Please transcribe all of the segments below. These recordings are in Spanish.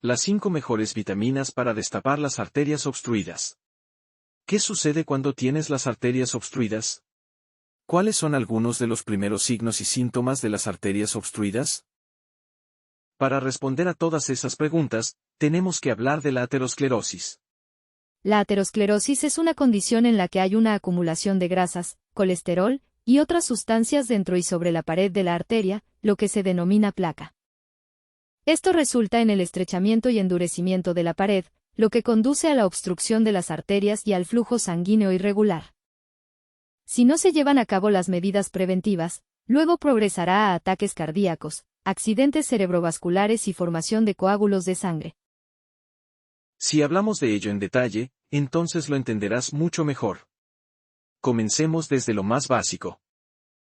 Las 5 mejores vitaminas para destapar las arterias obstruidas. ¿Qué sucede cuando tienes las arterias obstruidas? ¿Cuáles son algunos de los primeros signos y síntomas de las arterias obstruidas? Para responder a todas esas preguntas, tenemos que hablar de la aterosclerosis. La aterosclerosis es una condición en la que hay una acumulación de grasas, colesterol, y otras sustancias dentro y sobre la pared de la arteria, lo que se denomina placa. Esto resulta en el estrechamiento y endurecimiento de la pared, lo que conduce a la obstrucción de las arterias y al flujo sanguíneo irregular. Si no se llevan a cabo las medidas preventivas, luego progresará a ataques cardíacos, accidentes cerebrovasculares y formación de coágulos de sangre. Si hablamos de ello en detalle, entonces lo entenderás mucho mejor. Comencemos desde lo más básico.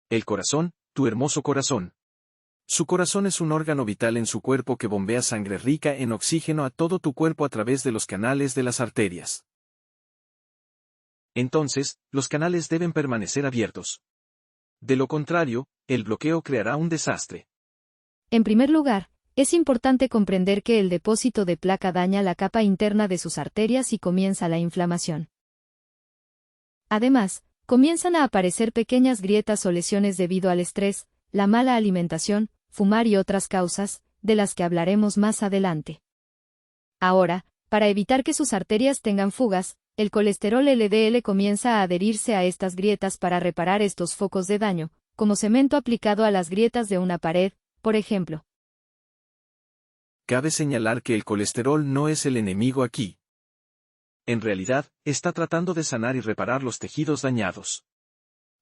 El corazón, tu hermoso corazón. Su corazón es un órgano vital en su cuerpo que bombea sangre rica en oxígeno a todo tu cuerpo a través de los canales de las arterias. Entonces, los canales deben permanecer abiertos. De lo contrario, el bloqueo creará un desastre. En primer lugar, es importante comprender que el depósito de placa daña la capa interna de sus arterias y comienza la inflamación. Además, comienzan a aparecer pequeñas grietas o lesiones debido al estrés, la mala alimentación, fumar y otras causas, de las que hablaremos más adelante. Ahora, para evitar que sus arterias tengan fugas, el colesterol LDL comienza a adherirse a estas grietas para reparar estos focos de daño, como cemento aplicado a las grietas de una pared, por ejemplo. Cabe señalar que el colesterol no es el enemigo aquí. En realidad, está tratando de sanar y reparar los tejidos dañados.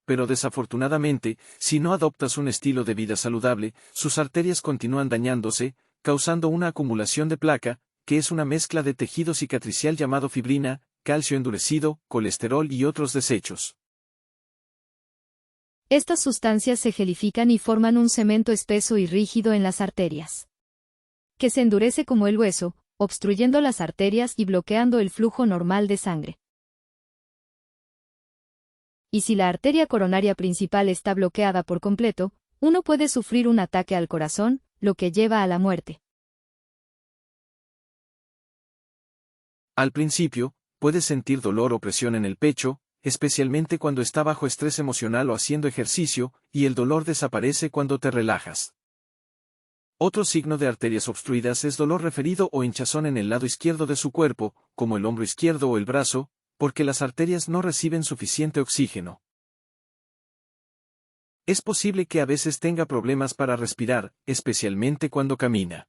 Pero desafortunadamente, si no adoptas un estilo de vida saludable, sus arterias continúan dañándose, causando una acumulación de placa, que es una mezcla de tejido cicatricial llamado fibrina, calcio endurecido, colesterol y otros desechos. Estas sustancias se gelifican y forman un cemento espeso y rígido en las arterias, que se endurece como el hueso, obstruyendo las arterias y bloqueando el flujo normal de sangre. Y si la arteria coronaria principal está bloqueada por completo, uno puede sufrir un ataque al corazón, lo que lleva a la muerte. Al principio, puedes sentir dolor o presión en el pecho, especialmente cuando está bajo estrés emocional o haciendo ejercicio, y el dolor desaparece cuando te relajas. Otro signo de arterias obstruidas es dolor referido o hinchazón en el lado izquierdo de su cuerpo, como el hombro izquierdo o el brazo, porque las arterias no reciben suficiente oxígeno. Es posible que a veces tenga problemas para respirar, especialmente cuando camina.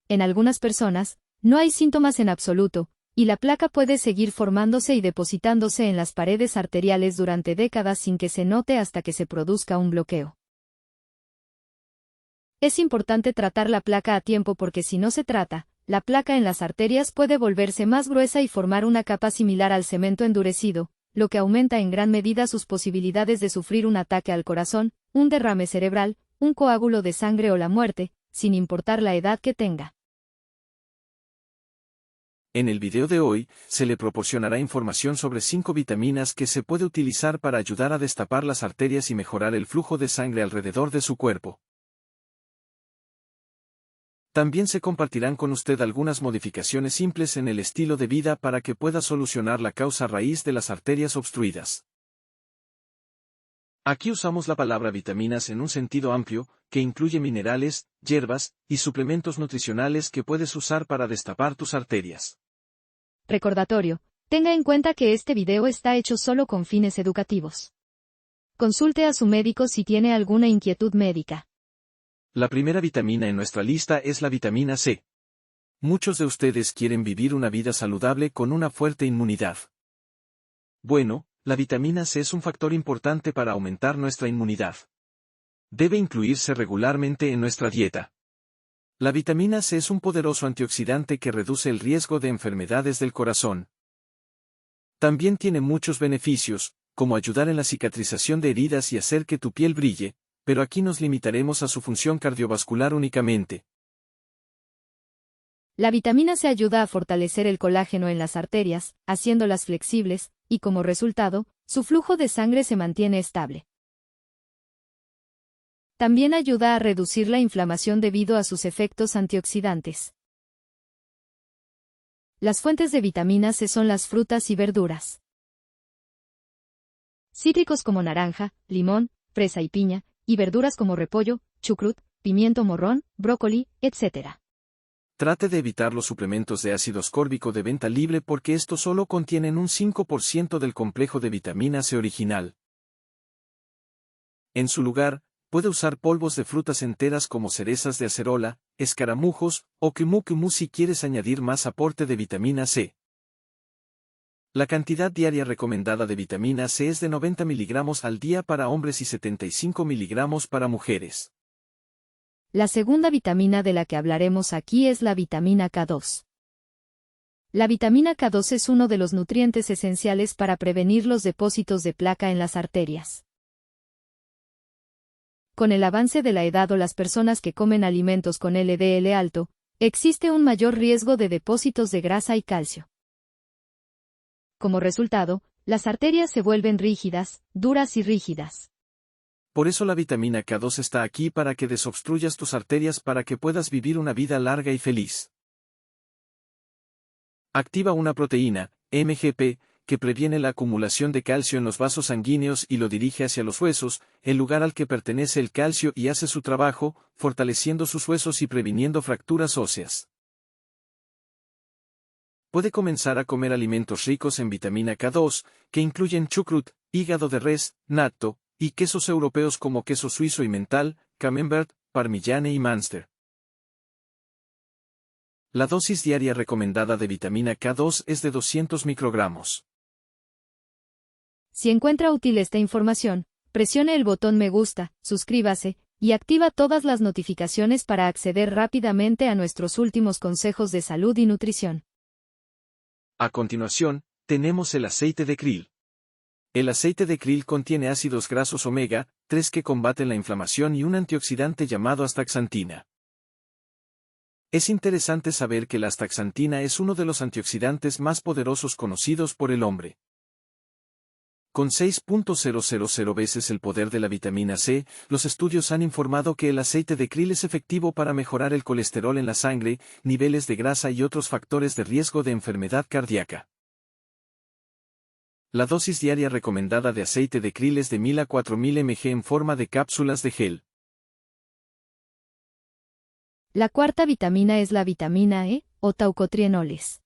En algunas personas, no hay síntomas en absoluto, y la placa puede seguir formándose y depositándose en las paredes arteriales durante décadas sin que se note hasta que se produzca un bloqueo. Es importante tratar la placa a tiempo porque si no se trata, la placa en las arterias puede volverse más gruesa y formar una capa similar al cemento endurecido, lo que aumenta en gran medida sus posibilidades de sufrir un ataque al corazón, un derrame cerebral, un coágulo de sangre o la muerte, sin importar la edad que tenga. En el video de hoy, se le proporcionará información sobre 5 vitaminas que se puede utilizar para ayudar a destapar las arterias y mejorar el flujo de sangre alrededor de su cuerpo. También se compartirán con usted algunas modificaciones simples en el estilo de vida para que pueda solucionar la causa raíz de las arterias obstruidas. Aquí usamos la palabra vitaminas en un sentido amplio, que incluye minerales, hierbas, y suplementos nutricionales que puedes usar para destapar tus arterias. Recordatorio: tenga en cuenta que este video está hecho solo con fines educativos. Consulte a su médico si tiene alguna inquietud médica. La primera vitamina en nuestra lista es la vitamina C. Muchos de ustedes quieren vivir una vida saludable con una fuerte inmunidad. Bueno, la vitamina C es un factor importante para aumentar nuestra inmunidad. Debe incluirse regularmente en nuestra dieta. La vitamina C es un poderoso antioxidante que reduce el riesgo de enfermedades del corazón. También tiene muchos beneficios, como ayudar en la cicatrización de heridas y hacer que tu piel brille, pero aquí nos limitaremos a su función cardiovascular únicamente. La vitamina C ayuda a fortalecer el colágeno en las arterias, haciéndolas flexibles, y como resultado, su flujo de sangre se mantiene estable. También ayuda a reducir la inflamación debido a sus efectos antioxidantes. Las fuentes de vitamina C son las frutas y verduras. Cítricos como naranja, limón, fresa y piña, y verduras como repollo, chucrut, pimiento morrón, brócoli, etc. Trate de evitar los suplementos de ácido ascórbico de venta libre porque estos solo contienen un 5% del complejo de vitamina C original. En su lugar, puede usar polvos de frutas enteras como cerezas de acerola, escaramujos, o kumu si quieres añadir más aporte de vitamina C. La cantidad diaria recomendada de vitamina C es de 90 miligramos al día para hombres y 75 miligramos para mujeres. La segunda vitamina de la que hablaremos aquí es la vitamina K2. La vitamina K2 es uno de los nutrientes esenciales para prevenir los depósitos de placa en las arterias. Con el avance de la edad o las personas que comen alimentos con LDL alto, existe un mayor riesgo de depósitos de grasa y calcio. Como resultado, las arterias se vuelven rígidas, duras y rígidas. Por eso la vitamina K2 está aquí para que desobstruyas tus arterias para que puedas vivir una vida larga y feliz. Activa una proteína, MGP, que previene la acumulación de calcio en los vasos sanguíneos y lo dirige hacia los huesos, el lugar al que pertenece el calcio y hace su trabajo, fortaleciendo sus huesos y previniendo fracturas óseas. Puede comenzar a comer alimentos ricos en vitamina K2, que incluyen chucrut, hígado de res, natto, y quesos europeos como queso suizo y mental, camembert, parmigiane y Munster. La dosis diaria recomendada de vitamina K2 es de 200 microgramos. Si encuentra útil esta información, presione el botón me gusta, suscríbase, y activa todas las notificaciones para acceder rápidamente a nuestros últimos consejos de salud y nutrición. A continuación, tenemos el aceite de krill. El aceite de krill contiene ácidos grasos omega 3 que combaten la inflamación y un antioxidante llamado astaxantina. Es interesante saber que la astaxantina es uno de los antioxidantes más poderosos conocidos por el hombre. Con 6.000 veces el poder de la vitamina C, los estudios han informado que el aceite de krill es efectivo para mejorar el colesterol en la sangre, niveles de grasa y otros factores de riesgo de enfermedad cardíaca. La dosis diaria recomendada de aceite de krill es de 1000 a 4000 mg en forma de cápsulas de gel. La cuarta vitamina es la vitamina E, o taucotrienoles.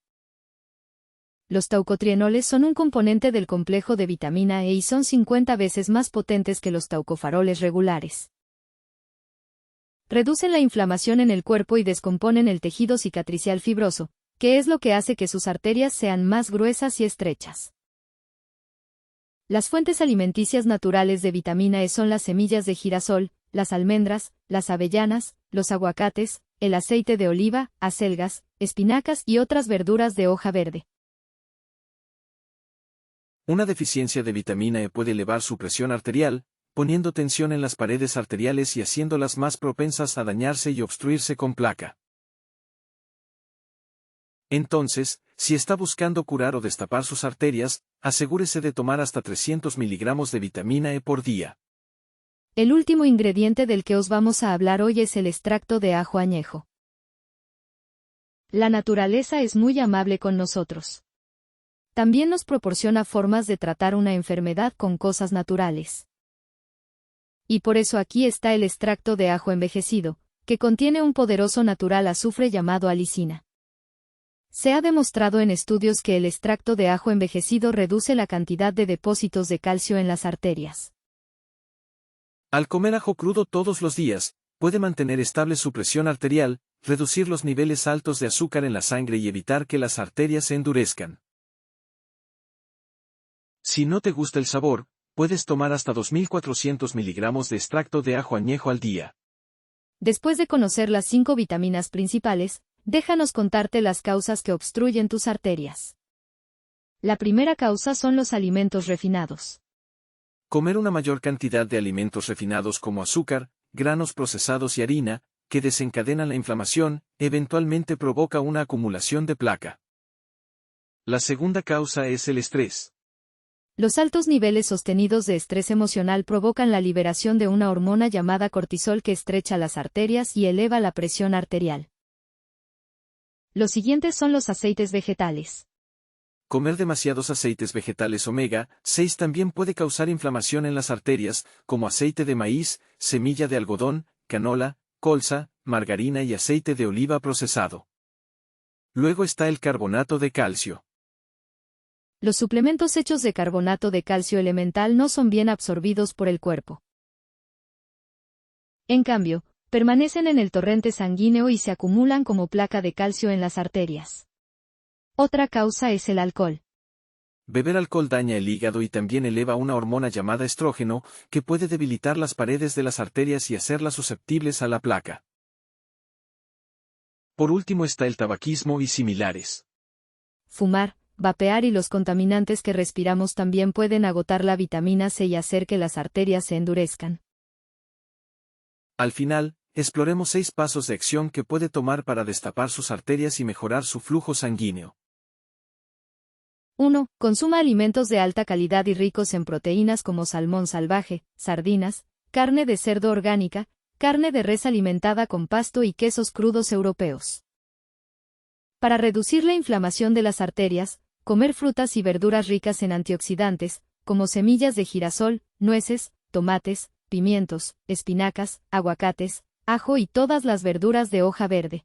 Los taucotrienoles son un componente del complejo de vitamina E y son 50 veces más potentes que los taucofaroles regulares. Reducen la inflamación en el cuerpo y descomponen el tejido cicatricial fibroso, que es lo que hace que sus arterias sean más gruesas y estrechas. Las fuentes alimenticias naturales de vitamina E son las semillas de girasol, las almendras, las avellanas, los aguacates, el aceite de oliva, acelgas, espinacas y otras verduras de hoja verde. Una deficiencia de vitamina E puede elevar su presión arterial, poniendo tensión en las paredes arteriales y haciéndolas más propensas a dañarse y obstruirse con placa. Entonces, si está buscando curar o destapar sus arterias, asegúrese de tomar hasta 300 miligramos de vitamina E por día. El último ingrediente del que os vamos a hablar hoy es el extracto de ajo añejo. La naturaleza es muy amable con nosotros. También nos proporciona formas de tratar una enfermedad con cosas naturales. Y por eso aquí está el extracto de ajo envejecido, que contiene un poderoso natural azufre llamado alicina. Se ha demostrado en estudios que el extracto de ajo envejecido reduce la cantidad de depósitos de calcio en las arterias. Al comer ajo crudo todos los días, puede mantener estable su presión arterial, reducir los niveles altos de azúcar en la sangre y evitar que las arterias se endurezcan. Si no te gusta el sabor, puedes tomar hasta 2400 miligramos de extracto de ajo añejo al día. Después de conocer las 5 vitaminas principales, déjanos contarte las causas que obstruyen tus arterias. La primera causa son los alimentos refinados. Comer una mayor cantidad de alimentos refinados como azúcar, granos procesados y harina, que desencadenan la inflamación, eventualmente provoca una acumulación de placa. La segunda causa es el estrés. Los altos niveles sostenidos de estrés emocional provocan la liberación de una hormona llamada cortisol que estrecha las arterias y eleva la presión arterial. Los siguientes son los aceites vegetales. Comer demasiados aceites vegetales omega 6 también puede causar inflamación en las arterias, como aceite de maíz, semilla de algodón, canola, colza, margarina y aceite de oliva procesado. Luego está el carbonato de calcio. Los suplementos hechos de carbonato de calcio elemental no son bien absorbidos por el cuerpo. En cambio, permanecen en el torrente sanguíneo y se acumulan como placa de calcio en las arterias. Otra causa es el alcohol. Beber alcohol daña el hígado y también eleva una hormona llamada estrógeno, que puede debilitar las paredes de las arterias y hacerlas susceptibles a la placa. Por último está el tabaquismo y similares. Fumar, vapear y los contaminantes que respiramos también pueden agotar la vitamina C y hacer que las arterias se endurezcan. Al final, exploremos 6 pasos de acción que puede tomar para destapar sus arterias y mejorar su flujo sanguíneo. 1. Consuma alimentos de alta calidad y ricos en proteínas como salmón salvaje, sardinas, carne de cerdo orgánica, carne de res alimentada con pasto y quesos crudos europeos. Para reducir la inflamación de las arterias, comer frutas y verduras ricas en antioxidantes, como semillas de girasol, nueces, tomates, pimientos, espinacas, aguacates, ajo y todas las verduras de hoja verde.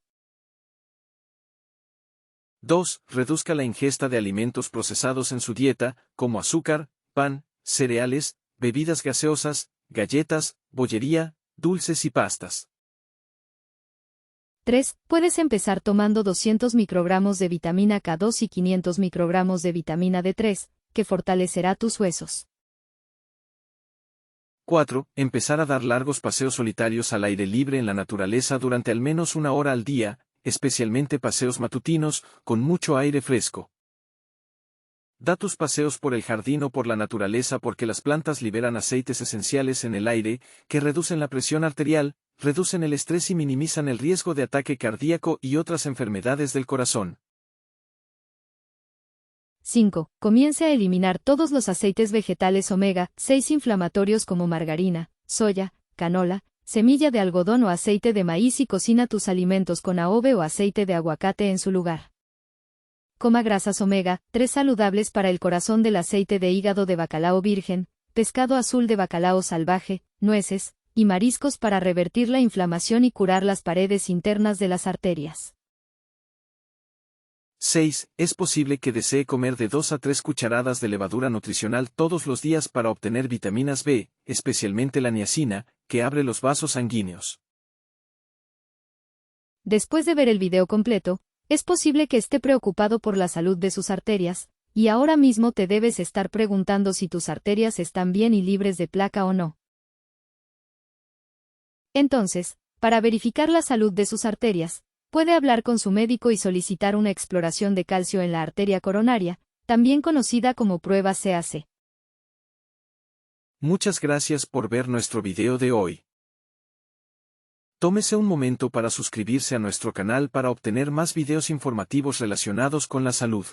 2. Reduzca la ingesta de alimentos procesados en su dieta, como azúcar, pan, cereales, bebidas gaseosas, galletas, bollería, dulces y pastas. 3. Puedes empezar tomando 200 microgramos de vitamina K2 y 500 microgramos de vitamina D3, que fortalecerá tus huesos. 4. Empezar a dar largos paseos solitarios al aire libre en la naturaleza durante al menos 1 hora al día, especialmente paseos matutinos, con mucho aire fresco. Da tus paseos por el jardín o por la naturaleza porque las plantas liberan aceites esenciales en el aire, que reducen la presión arterial, reducen el estrés y minimizan el riesgo de ataque cardíaco y otras enfermedades del corazón. 5. Comience a eliminar todos los aceites vegetales omega 6 inflamatorios como margarina, soya, canola, semilla de algodón o aceite de maíz y cocina tus alimentos con AOVE o aceite de aguacate en su lugar. Coma grasas omega 3 saludables para el corazón del aceite de hígado de bacalao virgen, pescado azul de bacalao salvaje, nueces, y mariscos para revertir la inflamación y curar las paredes internas de las arterias. 6. Es posible que desee comer de 2 a 3 cucharadas de levadura nutricional todos los días para obtener vitaminas B, especialmente la niacina, que abre los vasos sanguíneos. Después de ver el video completo, es posible que esté preocupado por la salud de sus arterias, y ahora mismo te debes estar preguntando si tus arterias están bien y libres de placa o no. Entonces, para verificar la salud de sus arterias, puede hablar con su médico y solicitar una exploración de calcio en la arteria coronaria, también conocida como prueba CAC. Muchas gracias por ver nuestro video de hoy. Tómese un momento para suscribirse a nuestro canal para obtener más videos informativos relacionados con la salud.